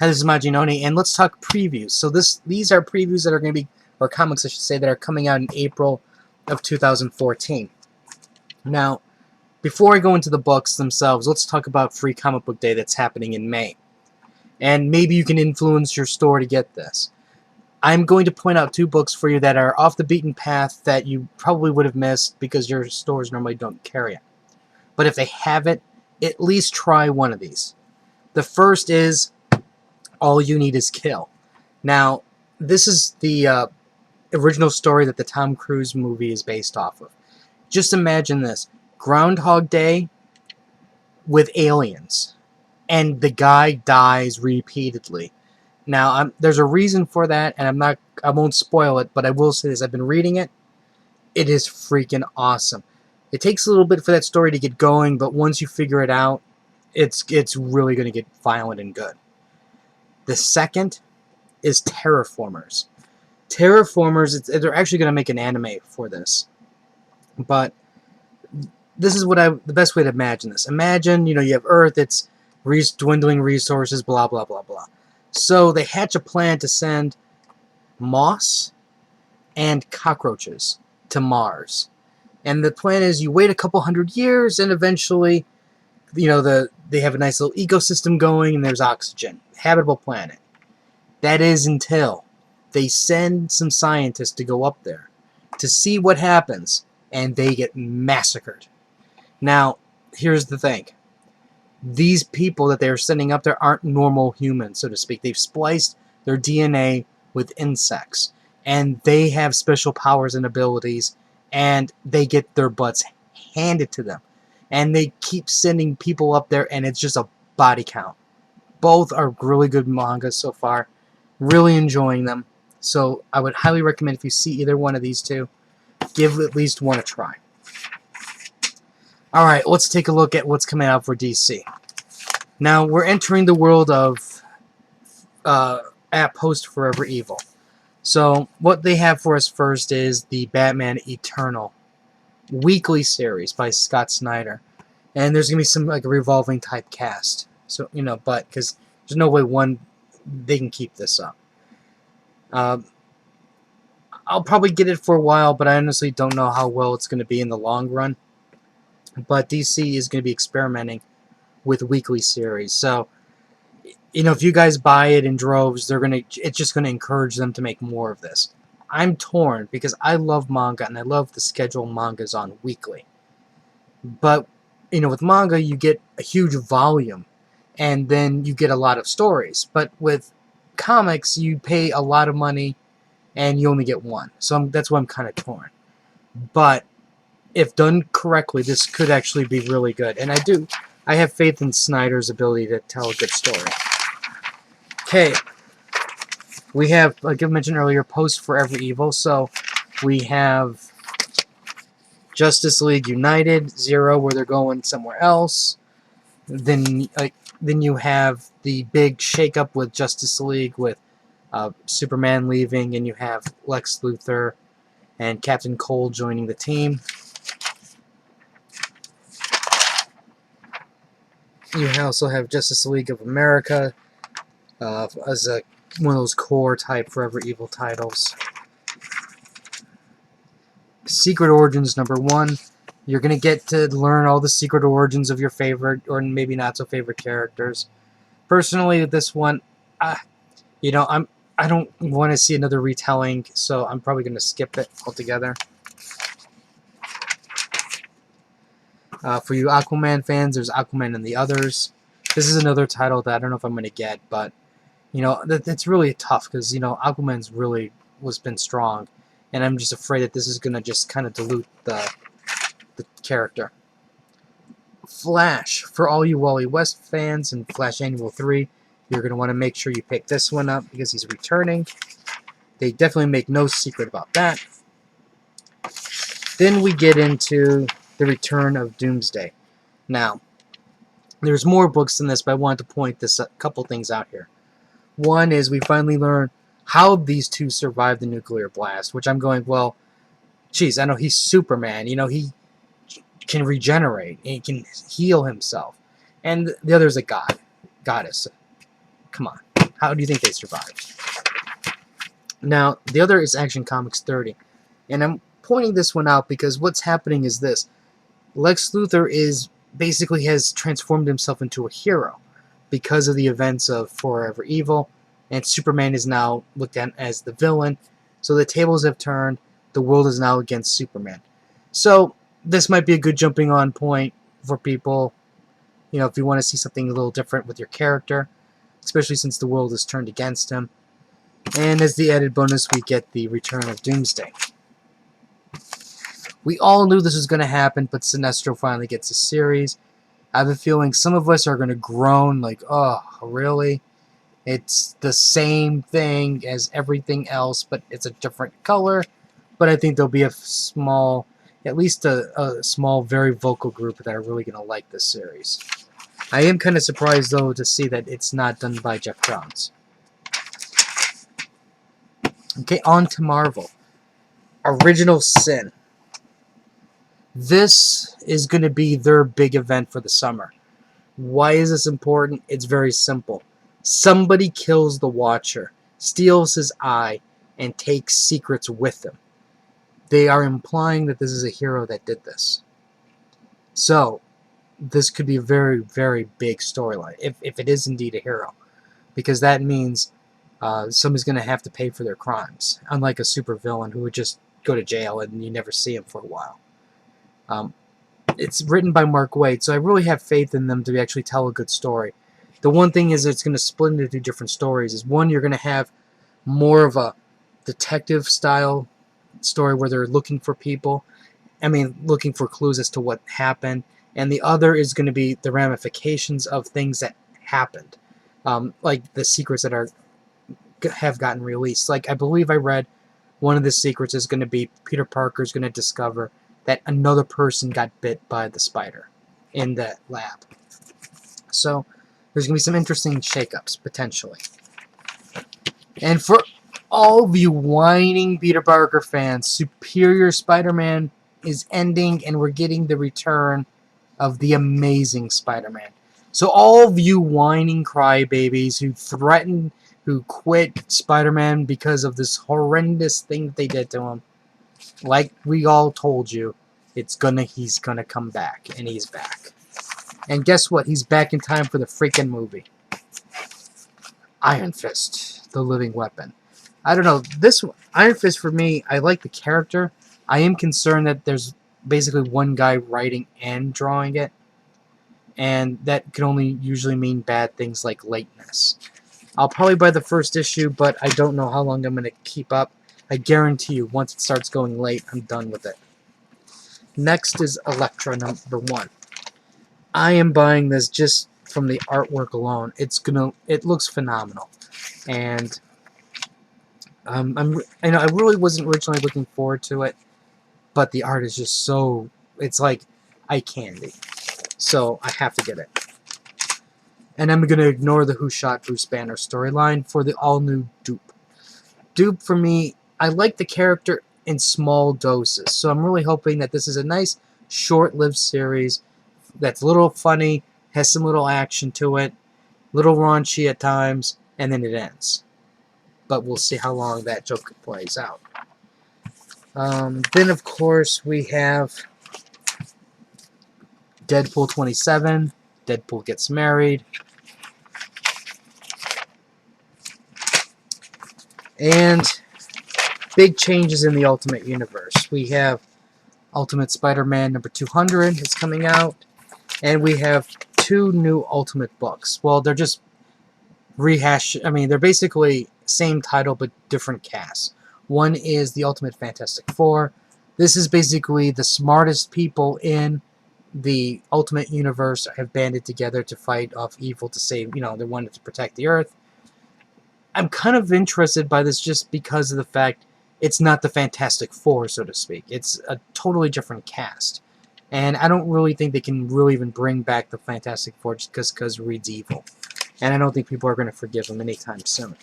Hi, this is Majinoni, and let's talk previews. So these are previews that are going to be, or comics I should say, that are coming out in April of 2014. Now, before I go into the books themselves, let's talk about Free Comic Book Day that's happening in May. And maybe you can influence your store to get this. I'm going to point out two books for you that are off the beaten path that you probably would have missed because your stores normally don't carry it. But if they have it, at least try one of these. The first is All You Need Is Kill. Now, this is the original story that the Tom Cruise movie is based off of. Just imagine this. Groundhog Day with aliens. And the guy dies repeatedly. Now, there's a reason for that, and I won't spoil it, but I will say this. I've been reading it. It is freaking awesome. It takes a little bit for that story to get going, but once you figure it out, it's really going to get violent and good. The second is Terraformers. Terraformers, they're actually going to make an anime for this. But this is the best way to imagine this. Imagine, you have Earth, it's dwindling resources, blah, blah, blah, blah. So they hatch a plan to send moss and cockroaches to Mars. And the plan is you wait a couple hundred years and eventually, they have a nice little ecosystem going and there's oxygen. Habitable planet. That is until they send some scientists to go up there to see what happens, and they get massacred. Now, here's the thing. These people that they're sending up there aren't normal humans, so to speak. They've spliced their DNA with insects, and they have special powers and abilities, and they get their butts handed to them. And they keep sending people up there, and it's just a body count. Both are really good mangas so far. Really enjoying them. So I would highly recommend if you see either one of these two, give at least one a try. Alright, let's take a look at what's coming out for DC. Now, we're entering the world of at Post Forever Evil. So, what they have for us first is the Batman Eternal weekly series by Scott Snyder. And there's going to be some like a revolving type cast. So, but because there's no way they can keep this up. I'll probably get it for a while, but I honestly don't know how well it's going to be in the long run. But DC is going to be experimenting with weekly series. So, if you guys buy it in droves, it's just going to encourage them to make more of this. I'm torn because I love manga and I love the schedule mangas on weekly. But, with manga, you get a huge volume and then you get a lot of stories. But with comics, you pay a lot of money and you only get one. So that's why I'm kind of torn. But if done correctly, this could actually be really good. And I have faith in Snyder's ability to tell a good story. Okay. We have, like I mentioned earlier, Post Forever Evil. So we have Justice League United, Zero, where they're going somewhere else. Then you have the big shakeup with Justice League with Superman leaving, and you have Lex Luthor and Captain Cold joining the team. You also have Justice League of America as one of those core type Forever Evil titles. Secret Origins #1. You're going to get to learn all the secret origins of your favorite or maybe not so favorite characters. Personally, this one, I don't want to see another retelling, so I'm probably going to skip it altogether. For you Aquaman fans, there's Aquaman and the Others. This is another title that I don't know if I'm going to get, but it's really tough because Aquaman's really been strong, and I'm just afraid that this is going to just kind of dilute the character. Flash, for all you Wally West fans and Flash Annual 3, you're going to want to make sure you pick this one up because he's returning. They definitely make no secret about that. Then we get into the return of Doomsday. Now, there's more books than this, but I wanted to point a couple things out here. One is we finally learn how these two survived the nuclear blast, which I'm going, well, geez, I know he's Superman. He can regenerate, and he can heal himself. And the other is a goddess. Come on. How do you think they survived? Now, the other is Action Comics 30. And I'm pointing this one out because what's happening is this. Lex Luthor basically has transformed himself into a hero because of the events of Forever Evil, and Superman is now looked at as the villain. So the tables have turned. The world is now against Superman. So this might be a good jumping on point for people, if you want to see something a little different with your character, especially since the world is turned against him. And as the added bonus, we get the return of Doomsday. We all knew this was going to happen, but Sinestro finally gets a series. I have a feeling some of us are going to groan like, oh, really? It's the same thing as everything else, but it's a different color. But I think there'll be a small, at least a small, very vocal group that are really going to like this series. I am kind of surprised, though, to see that it's not done by Jeff Johns. Okay, on to Marvel. Original Sin. This is going to be their big event for the summer. Why is this important? It's very simple. Somebody kills the Watcher, steals his eye, and takes secrets with him. They are implying that this is a hero that did this. So, this could be a very, very big storyline, if it is indeed a hero. Because that means somebody's going to have to pay for their crimes, unlike a supervillain who would just go to jail and you never see him for a while. It's written by Mark Waid, so I really have faith in them to actually tell a good story. The one thing is it's going to split into two different stories. Is one, you're going to have more of a detective-style story where they're looking for people. Looking for clues as to what happened. And the other is going to be the ramifications of things that happened. Like the secrets that have gotten released. Like, I believe I read one of the secrets is going to be Peter Parker's going to discover that another person got bit by the spider in the lab. So, there's going to be some interesting shakeups, potentially. And for all of you whining Peter Parker fans, Superior Spider-Man is ending, and we're getting the return of the Amazing Spider-Man. So all of you whining crybabies who quit Spider-Man because of this horrendous thing that they did to him, like we all told you, he's gonna come back, and he's back. And guess what? He's back in time for the freaking movie. Iron Fist, the living weapon. I don't know, this Iron Fist for me, I like the character. I am concerned that there's basically one guy writing and drawing it, and that could only usually mean bad things like lateness. I'll probably buy the first issue, but I don't know how long I'm going to keep up. I guarantee you, once it starts going late, I'm done with it. Next is Elektra #1. I am buying this just from the artwork alone. It looks phenomenal, and I really wasn't originally looking forward to it, but the art is just so, it's like eye candy. So I have to get it. And I'm going to ignore the Who Shot Bruce Banner storyline for the all-new Dupe. Dupe, for me, I like the character in small doses, so I'm really hoping that this is a nice, short-lived series that's a little funny, has some little action to it, little raunchy at times, and then it ends. But we'll see how long that joke plays out. Then, of course, we have Deadpool 27. Deadpool gets married. And big changes in the Ultimate Universe. We have Ultimate Spider-Man #200 is coming out. And we have 2 new Ultimate books. Well, they're just they're basically same title but different casts. One is the Ultimate Fantastic Four. This is basically the smartest people in the Ultimate Universe have banded together to fight off evil, to save, they wanted to protect the Earth. I'm kind of interested by this just because of the fact it's not the Fantastic Four, so to speak. It's a totally different cast. And I don't really think they can really even bring back the Fantastic Four just because Reed's evil. And I don't think people are going to forgive him anytime soon.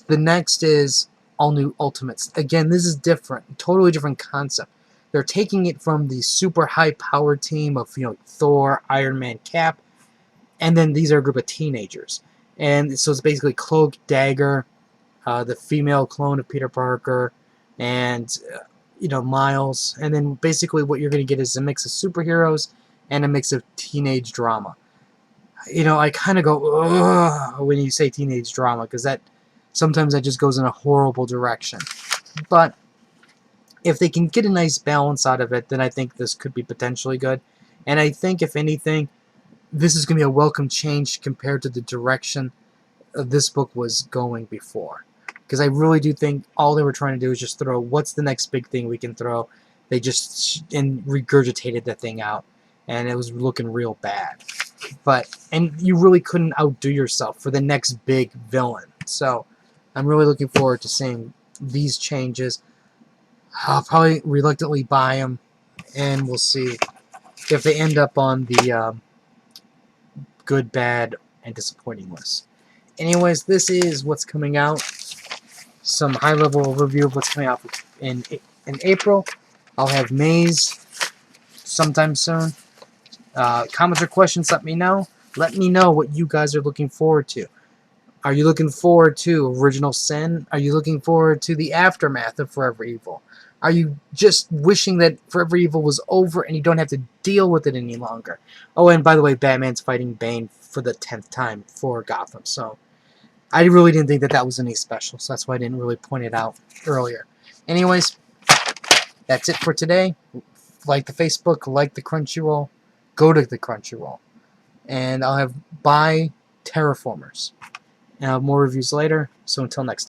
The next is All New Ultimates. Again, this is different. Totally different concept. They're taking it from the super high-powered team of, Thor, Iron Man, Cap, and then these are a group of teenagers. And so it's basically Cloak, Dagger, the female clone of Peter Parker, and Miles. And then basically what you're going to get is a mix of superheroes and a mix of teenage drama. I kind of go, ugh, when you say teenage drama, because sometimes that just goes in a horrible direction. But if they can get a nice balance out of it, then I think this could be potentially good. And I think, if anything, this is going to be a welcome change compared to the direction this book was going before. Because I really do think all they were trying to do is just throw, what's the next big thing we can throw? They just regurgitated the thing out, and it was looking real bad. And you really couldn't outdo yourself for the next big villain. So I'm really looking forward to seeing these changes. I'll probably reluctantly buy them, and we'll see if they end up on the good, bad, and disappointing list. Anyways, this is what's coming out. Some high-level overview of what's coming out in April. I'll have Maze sometime soon. Comments or questions, let me know. Let me know what you guys are looking forward to. Are you looking forward to Original Sin? Are you looking forward to the aftermath of Forever Evil? Are you just wishing that Forever Evil was over and you don't have to deal with it any longer? Oh, and by the way, Batman's fighting Bane for the 10th time for Gotham, so I really didn't think that was any special, so that's why I didn't really point it out earlier. Anyways, that's it for today. Like the Facebook, like the Crunchyroll, go to the Crunchyroll. And I'll have buy Terraformers. And I'll have more reviews later, so until next time.